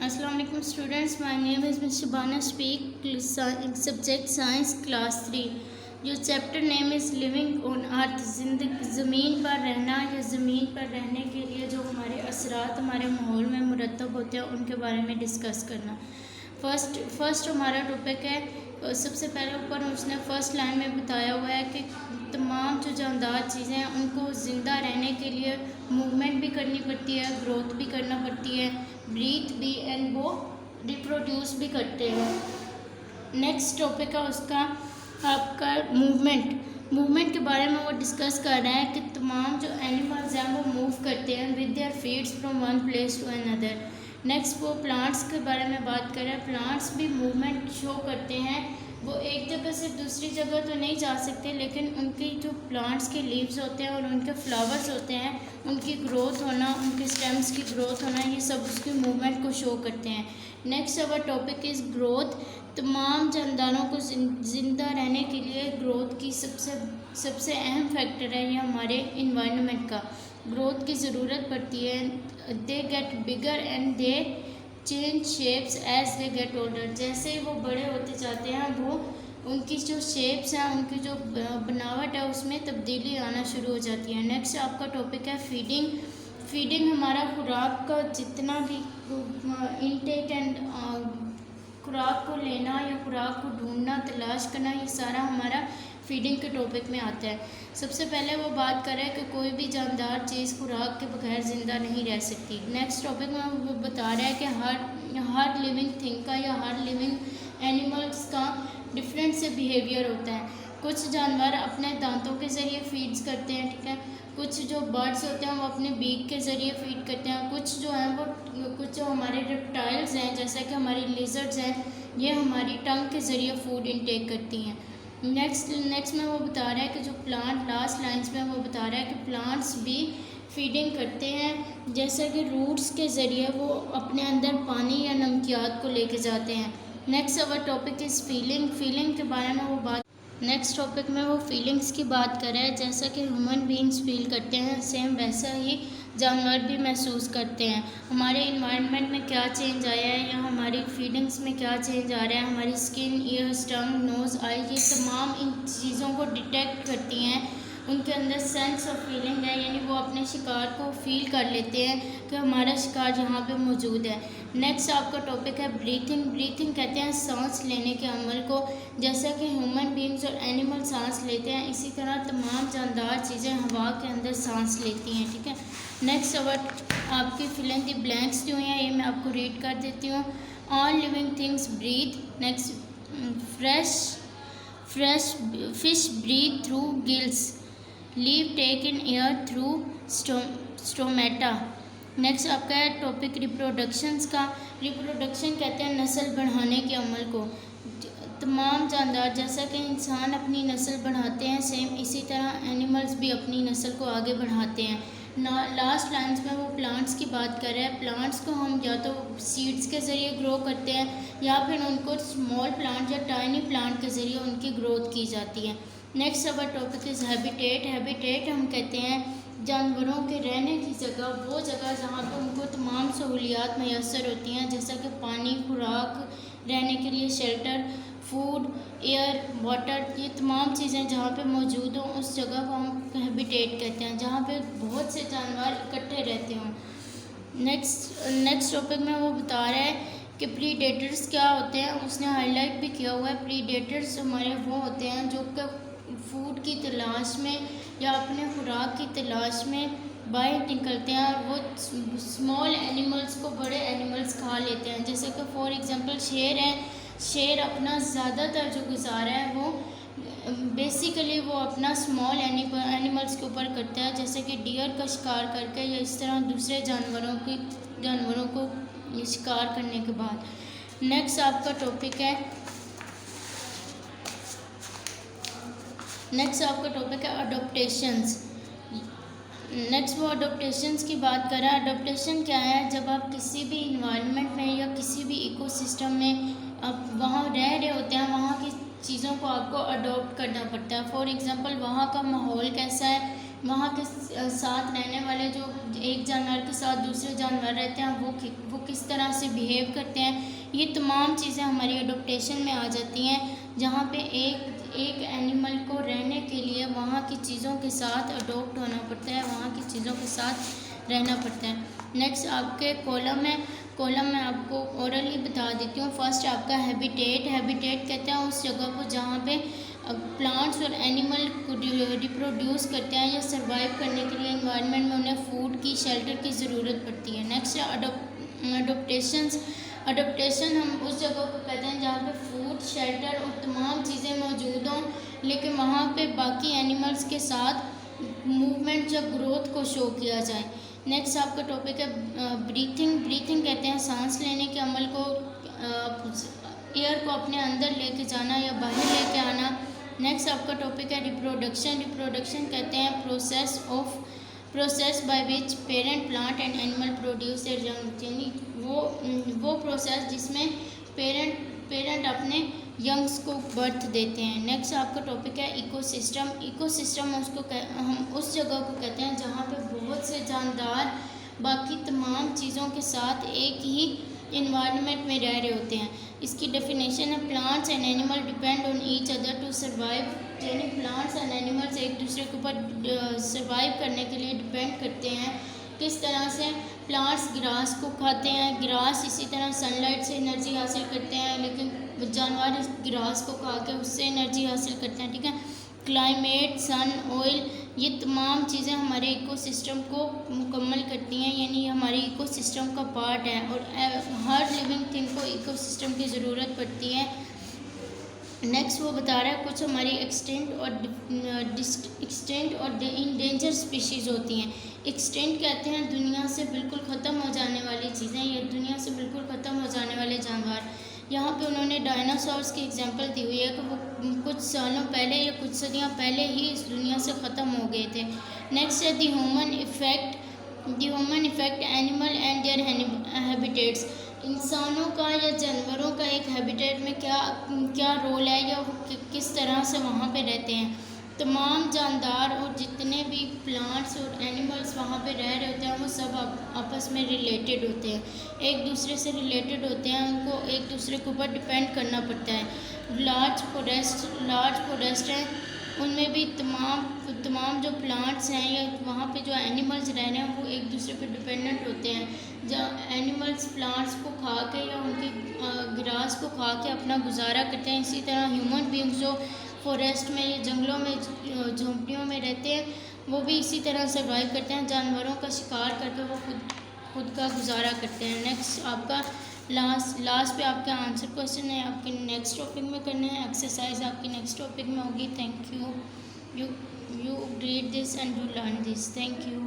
Assalamu alaikum students, my name is Ms. Shabana Speak, subject science class 3. जो chapter name is living on earth, ज़मीन पर रहना या ज़मीन पर रहने के लिए जो हमारे असरात हमारे माहौल में मुरतब होते हैं उनके बारे में डिस्कस करना। फर्स्ट हमारा टॉपिक है, सबसे पहले ऊपर उसने फर्स्ट लाइन में बताया हुआ है कि तमाम जो जानदार चीज़ें हैं उनको ज़िंदा रहने के लिए मूवमेंट भी करनी पड़ती है, ग्रोथ भी करना पड़ती है, ब्रीथ भी, एंड वो रिप्रोड्यूस भी करते हैं। नेक्स्ट टॉपिक है उसका आपका मूवमेंट के बारे में वो डिस्कस कर रहे हैं कि तमाम जो एनिमल्स हैं वो मूव करते हैं with their feets from one place to another. Next वो प्लांट्स के बारे में बात कर रहे हैं। प्लांट्स भी मूवमेंट शो करते हैं, वो एक जगह से दूसरी जगह तो नहीं जा सकते, लेकिन उनकी जो प्लांट्स के लीव्स होते हैं और उनके फ्लावर्स होते हैं, उनकी ग्रोथ होना, उनके स्टेम्स की ग्रोथ होना, ये सब उसकी मूवमेंट को शो करते हैं। Next our topic is growth. तमाम जानदारों को ज़िंदा रहने के लिए ग्रोथ की सबसे अहम फैक्टर है ये हमारे इन्वायरमेंट का। ग्रोथ की ज़रूरत पड़ती है। They get bigger and they change shapes as they get older. जैसे ही वो बड़े होते जाते हैं वो उनकी जो शेप्स हैं, उनकी जो बनावट है उसमें तब्दीली आना शुरू हो जाती है। नेक्स्ट आपका टॉपिक है फीडिंग हमारा खुराक का जितना भी इनटेक एंड खुराक को लेना या खुराक को ढूंढना, तलाश करना, ये सारा हमारा फीडिंग के टॉपिक में आता है। सबसे पहले वो बात कर रहे हैं कि कोई भी जानदार चीज़ खुराक के बगैर ज़िंदा नहीं रह सकती। नेक्स्ट टॉपिक में वो बता रहा है कि हर लिविंग थिंग का या हर लिविंग एनिमल्स का डिफरेंट से बिहेवियर होता है। कुछ जानवर अपने दांतों के ज़रिए फीड्स करते हैं, ठीक है। कुछ जो बर्ड्स होते हैं वो अपने बीक के ज़रिए फीड करते हैं। कुछ जो हैं वो कुछ जो हमारे रेप्टाइल्स हैं जैसे कि हमारी लिजर्ड्स हैं, ये हमारी टंग के ज़रिए फूड इनटेक करती हैं। नेक्स्ट में वो बता रहा है कि जो प्लांट, लास्ट लाइंस में वो बता रहा है कि प्लांट्स भी फीडिंग करते हैं, जैसे कि रूट्स के ज़रिए वो अपने अंदर पानी या नमकियात को लेके जाते हैं। Next our topic is feeling के बारे में वो बात नेक्स्ट टॉपिक में वो फीलिंग्स की बात कर रहे हैं। जैसा कि ह्यूमन बीइंग्स फील करते हैं, सेम वैसा ही जानवर भी महसूस करते हैं। हमारे इन्वायरमेंट में क्या चेंज आया है या हमारी फीलिंग्स में क्या चेंज आ रहा है, हमारी स्किन, ईयर्स, टंग, नोज़, आई, ये तमाम इन चीज़ों को डिटेक्ट करती हैं। उनके अंदर सेंस ऑफ फीलिंग है, यानी वो अपने शिकार को फील कर लेते हैं कि हमारा शिकार यहाँ पे मौजूद है। नेक्स्ट आपका टॉपिक है ब्रीथिंग कहते हैं सांस लेने के अमल को। जैसा कि ह्यूमन बीइंग्स और एनिमल सांस लेते हैं, इसी तरह तमाम जानदार चीज़ें हवा के अंदर सांस लेती हैं, ठीक है। नेक्स्ट आपकी फिल इन द ब्लैंक्स जो हैं ये मैं आपको रीड कर देती हूँ। All living things breathe. Next fresh fish breathe through gills, leave take in air through stomata. Next आपका है टॉपिक रिप्रोडक्शंस का। रिप्रोडक्शन कहते हैं नस्ल बढ़ाने के अमल को। तमाम जानदार जैसा कि इंसान अपनी नस्ल बढ़ाते हैं, सेम इसी तरह एनिमल्स भी अपनी नस्ल को आगे बढ़ाते हैं। लास्ट लाइन्स में वो प्लांट्स की बात कर रहे हैं। प्लांट्स को हम या तो सीड्स के ज़रिए ग्रो करते हैं या फिर उनको स्मॉल प्लांट या टाइनी प्लांट के ज़रिए उनकी ग्रोथ की जाती है। Next our topic is habitat हम कहते हैं जानवरों के रहने की जगह, वो जगह जहाँ पर उनको तमाम सहूलियात मैसर होती हैं, जैसा कि पानी, खुराक, रहने के लिए शेल्टर, फूड, एयर, वाटर, ये तमाम चीज़ें जहाँ पे मौजूद हों उस जगह को हम हैबिटेट कहते हैं, जहाँ पे बहुत से जानवर इकट्ठे रहते हों। नेक्स्ट टॉपिक में वो बता रहा है कि प्रीडेटर्स क्या होते हैं, उसने हाईलाइट भी किया हुआ है। प्रीडेटर्स हमारे वो होते हैं जो कि फूड की तलाश में या अपने खुराक की तलाश में बाहर निकलते हैं और वो स्मॉल एनिमल्स को बड़े एनिमल्स खा लेते हैं। जैसे कि फॉर एग्जांपल शेर है, शेर अपना ज़्यादातर जो गुजारा है वो बेसिकली वो अपना स्मॉल एनिमल्स के ऊपर करता है, जैसे कि डियर का शिकार करके या इस तरह दूसरे जानवरों को शिकार करने के बाद। नेक्स्ट आपका टॉपिक है अडोप्टेशंस। नेक्स्ट वो अडोप्टेशंस की बात कर रहा है। अडोप्टेशन क्या है, जब आप किसी भी इन्वायरमेंट में या किसी भी इकोसिस्टम में आप वहाँ रह रहे होते हैं, वहाँ की चीज़ों को आपको अडॉप्ट करना पड़ता है। फॉर एग्ज़ाम्पल वहाँ का माहौल कैसा है, वहाँ के साथ रहने वाले जो एक जानवर के साथ दूसरे जानवर रहते हैं वो किस तरह से बिहेव करते हैं, ये तमाम चीज़ें हमारी अडोप्टेशन में आ जाती हैं, जहाँ पे एक एनिमल को रहने के लिए वहाँ की चीज़ों के साथ अडोप्ट होना पड़ता है, वहाँ की चीज़ों के साथ रहना पड़ता है। नेक्स्ट आपके कॉलम में आपको ओरली बता देती हूँ। फर्स्ट आपका हैबिटेट कहते हैं उस जगह को जहाँ पे प्लांट्स और एनिमल रिप्रोड्यूस करते हैं या सर्वाइव करने के लिए इन्वायरमेंट में उन्हें फूड की, शेल्टर की ज़रूरत पड़ती है। नेक्स्ट अडोप्टेशन हम उस जगह को कहते हैं जहाँ पे फूड, शेल्टर और तमाम चीज़ें मौजूद हों, लेकिन वहाँ पे बाकी एनिमल्स के साथ मूवमेंट या ग्रोथ को शो किया जाए। नेक्स्ट आपका टॉपिक है ब्रीथिंग कहते हैं सांस लेने के अमल को, एयर को अपने अंदर लेके जाना या बाहर लेके आना। नेक्स्ट आपका टॉपिक है रिप्रोडक्शन कहते हैं process by which parent plant and animal produce their young, यानी वो प्रोसेस जिसमें पेरेंट अपने यंग्स को बर्थ देते हैं। नेक्स्ट आपका टॉपिक है इकोसिस्टम हम उस जगह को कहते हैं जहाँ पे बहुत से जानदार बाकी तमाम चीज़ों के साथ एक ही इन्वायरमेंट में रह रहे होते हैं। इसकी डेफिनेशन है plants and animal depend on each other to survive, यानी प्लांट्स एंड एनिमल्स एक दूसरे के ऊपर सर्वाइव करने के लिए डिपेंड करते हैं। किस तरह से प्लांट्स ग्रास को खाते हैं, ग्रास इसी तरह सनलाइट से एनर्जी हासिल करते हैं, लेकिन जानवर इस ग्रास को खा के उससे एनर्जी हासिल करते हैं। ठीक है, क्लाइमेट, सन, ऑयल, ये तमाम चीज़ें हमारे इकोसिस्टम को मुकम्मल करती हैं, यानी ये हमारे इकोसिस्टम का पार्ट है और हर लिविंग थिंग को इकोसिस्टम की ज़रूरत पड़ती है। नेक्स्ट वो बता रहा है कुछ हमारी एक्सटेंट और इंडेंजर स्पीशीज़ होती हैं। एक्सटेंट कहते हैं दुनिया से बिल्कुल ख़त्म हो जाने वाली चीज़ें या दुनिया से बिल्कुल ख़त्म हो जाने वाले जानवर। यहाँ पे उन्होंने डायनासोर्स की एग्जांपल दी हुई है कि वो कुछ सालों पहले या कुछ सदियाँ पहले ही इस दुनिया से ख़त्म हो गए थे। नेक्स्ट है the human effect animal and there habitats, इंसानों का या जानवरों का एक हैबिटेट में क्या रोल है या वो किस तरह से वहाँ पे रहते हैं। तमाम जानदार और जितने भी प्लांट्स और एनिमल्स वहाँ पे रह रहे होते हैं वो सब आपस में रिलेटेड होते हैं, एक दूसरे से रिलेटेड होते हैं, उनको एक दूसरे के ऊपर डिपेंड करना पड़ता है। लार्ज फॉरेस्ट हैं, उनमें भी तमाम जो प्लांट्स हैं या वहाँ पे जो एनिमल्स रह रहे हैं वो एक दूसरे पे डिपेंडेंट होते हैं। जब एनिमल्स प्लांट्स को खा के या उनके ग्रास को खा के अपना गुजारा करते हैं, इसी तरह ह्यूमन बींग्स जो फॉरेस्ट में या जंगलों में झोंपड़ियों में रहते हैं वो भी इसी तरह सर्वाइव करते हैं, जानवरों का शिकार करके वो खुद का गुजारा करते हैं। नेक्स्ट आपका लास्ट पे आपका आंसर क्वेश्चन है, आपके नेक्स्ट टॉपिक में करने हैं, एक्सरसाइज आपकी नेक्स्ट टॉपिक में होगी। Thank you read this and you learn this. Thank you.